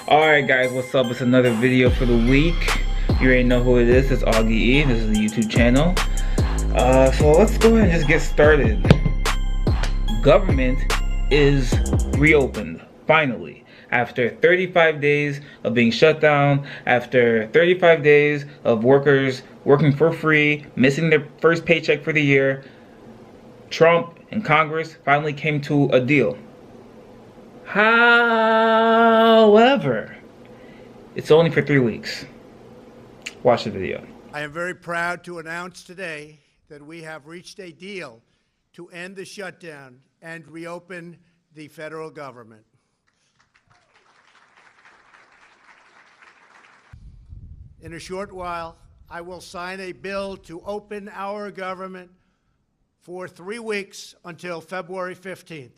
Alright guys, what's up? It's another video for the week. You already know who it is. It's Augy-E. This is the YouTube channel. So let's go ahead and just get started. Government is reopened, finally. After 35 days of being shut down, after 35 days of workers working for free, missing their first paycheck for the year, Trump and Congress finally came to a deal. However, it's only for 3 weeks. Watch the video. I am very proud to announce today that we have reached a deal to end the shutdown and reopen the federal government. In a short while, I will sign a bill to open our government for 3 weeks until February 15th.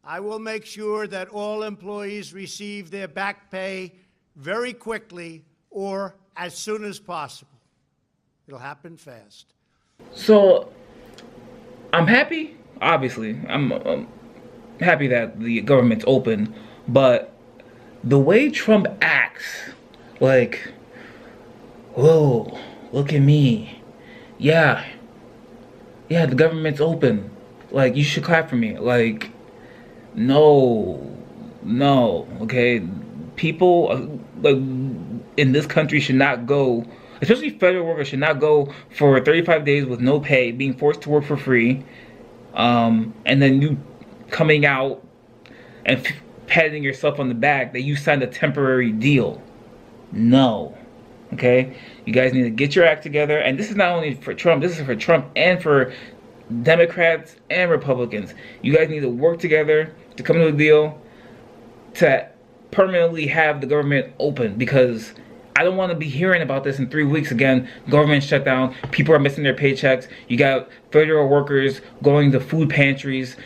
I will make sure that all employees receive their back pay very quickly or as soon as possible. It'll happen fast. So, I'm happy, obviously. I'm happy that the government's open, but the way Trump acts, like, whoa, look at me. Yeah, the government's open. Like, you should clap for me. Like, no, okay? People, like, in this country should not go, especially federal workers should not go for 35 days with no pay, being forced to work for free, and then you coming out and patting yourself on the back that you signed a temporary deal. No. Okay? You guys need to get your act together. And this is not only for Trump, this is for Trump and for Democrats and Republicans. You guys need to work together to come to a deal to permanently have the government open, because I don't want to be hearing about this in 3 weeks again. Government shutdown, people are missing their paychecks. You got federal workers going to food pantries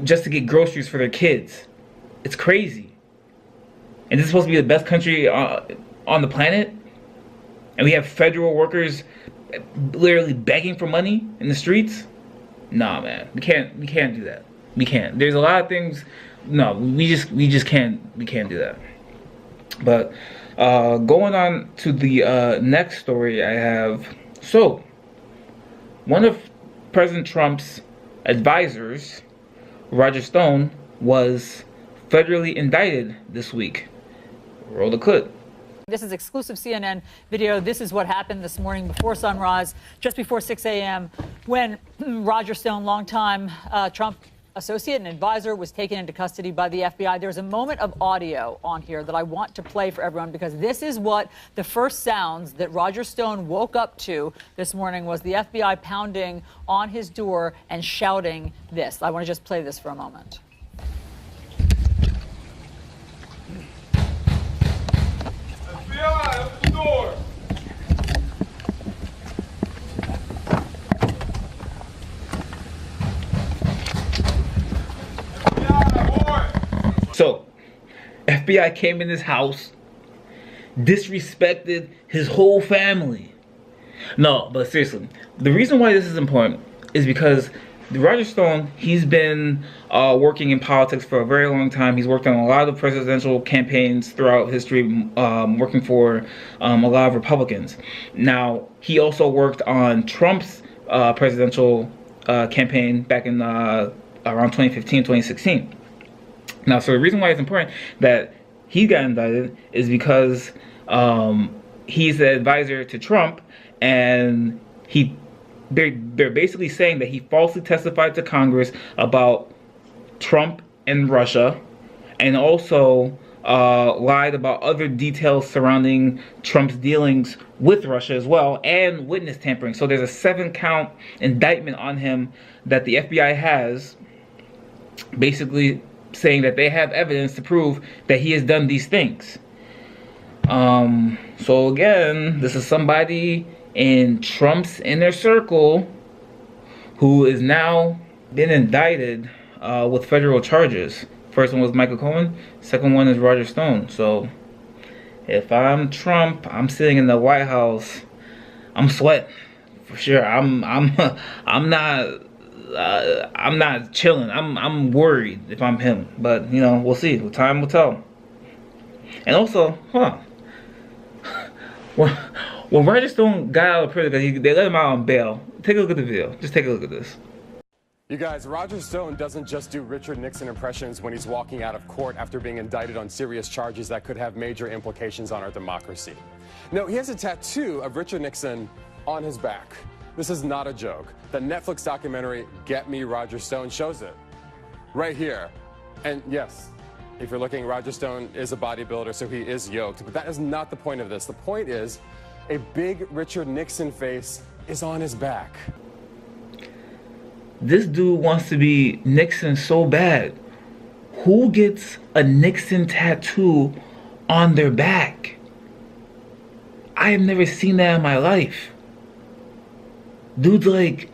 just to get groceries for their kids. It's crazy. And this is supposed to be the best country on the planet? And we have federal workers literally begging for money in the streets? Nah, man. We can't do that. We can't. There's a lot of things. No, we just can't. We can't do that. But going on to the next story I have. So, one of President Trump's advisors, Roger Stone, was federally indicted this week. Roll the clip. This is exclusive CNN video. This is what happened this morning before sunrise, just before 6 a.m., when Roger Stone, longtime Trump associate and advisor, was taken into custody by the FBI. There's a moment of audio on here that I want to play for everyone, because this is what the first sounds that Roger Stone woke up to this morning was the FBI pounding on his door and shouting this. I want to just play this for a moment. FBI, open the door. So, FBI came in his house, disrespected his whole family. No, but seriously, the reason why this is important is because Roger Stone, he's been working in politics for a very long time. He's worked on a lot of presidential campaigns throughout history, working for a lot of Republicans. Now, he also worked on Trump's presidential campaign back in around 2015, 2016. Now, so the reason why it's important that he got indicted is because he's the advisor to Trump, and they're basically saying that he falsely testified to Congress about Trump and Russia, and also lied about other details surrounding Trump's dealings with Russia as well, and witness tampering. So there's a 7-count indictment on him that the FBI has, basically saying that they have evidence to prove that he has done these things. So again, this is somebody in Trump's inner circle who is now been indicted with federal charges. First one was Michael Cohen, second one is Roger Stone. So if I'm Trump, I'm sitting in the White House, I'm sweating for sure. I'm not I'm not chilling. I'm worried if I'm him, but you know, we'll see. Time will tell. And also, hold on. When Roger Stone got out of prison, they let him out on bail. Take a look at the video. Just take a look at this. You guys, Roger Stone doesn't just do Richard Nixon impressions when he's walking out of court after being indicted on serious charges that could have major implications on our democracy. No, he has a tattoo of Richard Nixon on his back. This is not a joke. The Netflix documentary, Get Me, Roger Stone, shows it. Right here. And yes, if you're looking, Roger Stone is a bodybuilder, so he is yoked. But that is not the point of this. The point is, a big Richard Nixon face is on his back. This dude wants to be Nixon so bad. Who gets a Nixon tattoo on their back? I have never seen that in my life. Dude's like,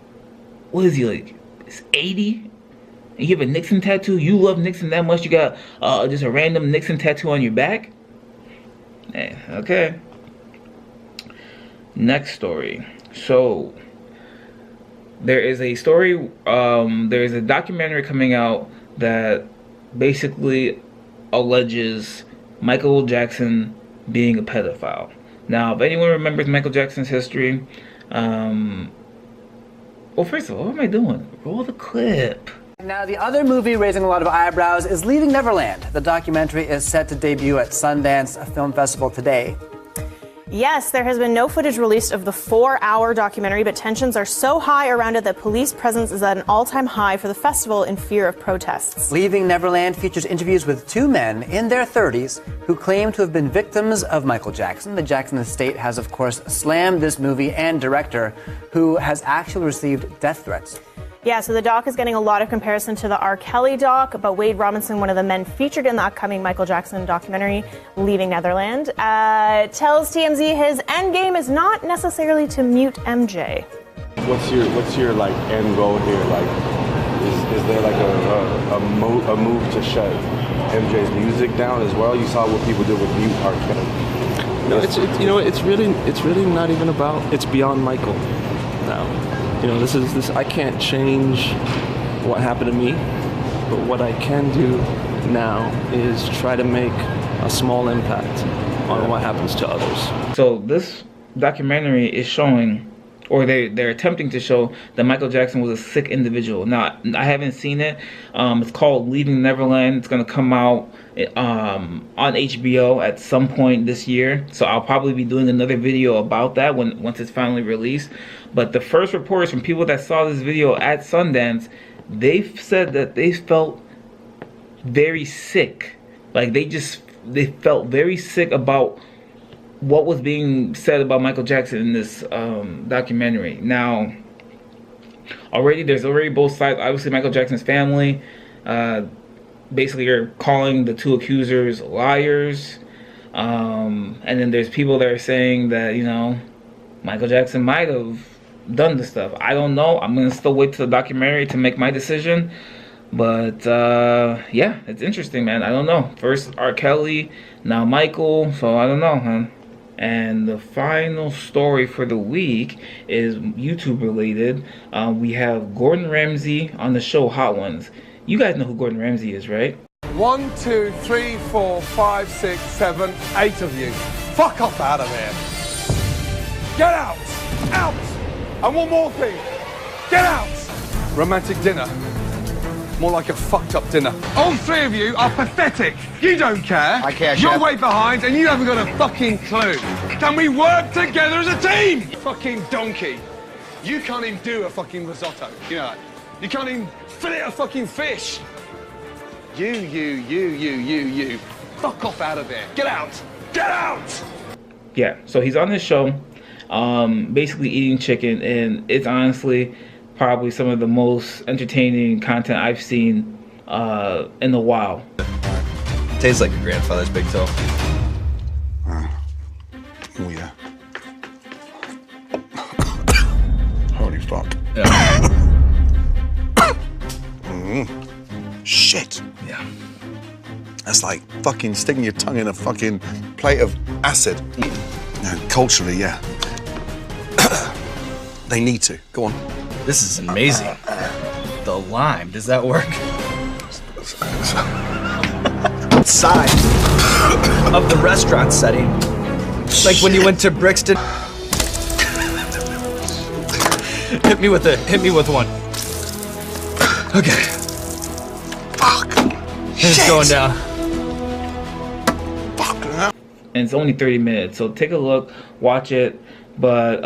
what is he like? It's 80? And you have a Nixon tattoo? You love Nixon that much you got just a random Nixon tattoo on your back? Eh, okay. Next story. So, there is a story, there is a documentary coming out that basically alleges Michael Jackson being a pedophile. Now, if anyone remembers Michael Jackson's history, well, first of all, what am I doing? Roll the clip. Now, the other movie raising a lot of eyebrows is Leaving Neverland. The documentary is set to debut at Sundance Film Festival today. Yes, there has been no footage released of the 4-hour documentary, but tensions are so high around it that police presence is at an all-time high for the festival in fear of protests. Leaving Neverland features interviews with 2 men in their 30s who claim to have been victims of Michael Jackson. The Jackson estate has, of course, slammed this movie and director, who has actually received death threats. Yeah, so the doc is getting a lot of comparison to the R. Kelly doc, but Wade Robinson, one of the men featured in the upcoming Michael Jackson documentary, Leaving Neverland, tells TMZ his end game is not necessarily to mute MJ. What's your like end goal here? Like, is there like a move to shut MJ's music down as well? You saw what people did with mute R. Kelly. No, it's really not even about. It's beyond Michael now. You know, this. I can't change what happened to me, but what I can do now is try to make a small impact on what happens to others. So this documentary is showing, or they're attempting to show, that Michael Jackson was a sick individual. Now, I haven't seen it. It's called Leaving Neverland. It's going to come out on HBO at some point this year. So I'll probably be doing another video about that once it's finally released. But the first reports from people that saw this video at Sundance, they've said that they felt very sick. Like they felt very sick about what was being said about Michael Jackson in this documentary. Now, there's already both sides. Obviously, Michael Jackson's family basically are calling the 2 accusers liars. And then there's people that are saying that, you know, Michael Jackson might have done this stuff. I don't know. I'm going to still wait till the documentary to make my decision. But, yeah, it's interesting, man. I don't know. First R. Kelly, now Michael. So, I don't know, man. And the final story for the week is YouTube related. We have Gordon Ramsay on the show Hot Ones. You guys know who Gordon Ramsay is, right? 1, 2, 3, 4, 5, 6, 7, 8 of you. Fuck off out of here. Get out. Out. And one more thing. Get out. Romantic dinner. More like a fucked up dinner. All 3 of you are pathetic. You don't care. I care, You're Chef. way behind and you haven't got a fucking clue. Can we work together as a team? Fucking donkey. You can't even do a fucking risotto. You know that. You can't even fillet a fucking fish. You. Fuck off out of there. Get out. Get out. Yeah, so he's on this show, basically eating chicken, and it's honestly probably some of the most entertaining content I've seen in a while. Tastes like your grandfather's big toe. Oh yeah. Holy fuck. Yeah. Shit. Yeah. That's like fucking sticking your tongue in a fucking plate of acid. No, culturally, yeah. They need to. Go on. This is amazing. The lime, does that work? Side. of the restaurant setting. Like when you went to Brixton. Hit me with one. Okay. Fuck. It's going down. Fuck. And it's only 30 minutes, so take a look, watch it. But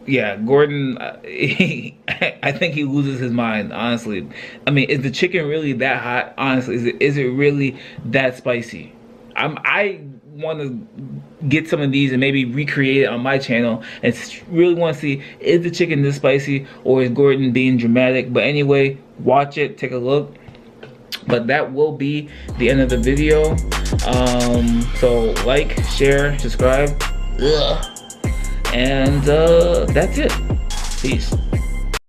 yeah, Gordon, I think he loses his mind, honestly. I mean, is the chicken really that hot? Honestly, is it really that spicy? I want to get some of these and maybe recreate it on my channel and really want to see, is the chicken this spicy or is Gordon being dramatic? But anyway, watch it, take a look. But that will be the end of the video. So like, share, subscribe. Ugh. And that's it. Peace.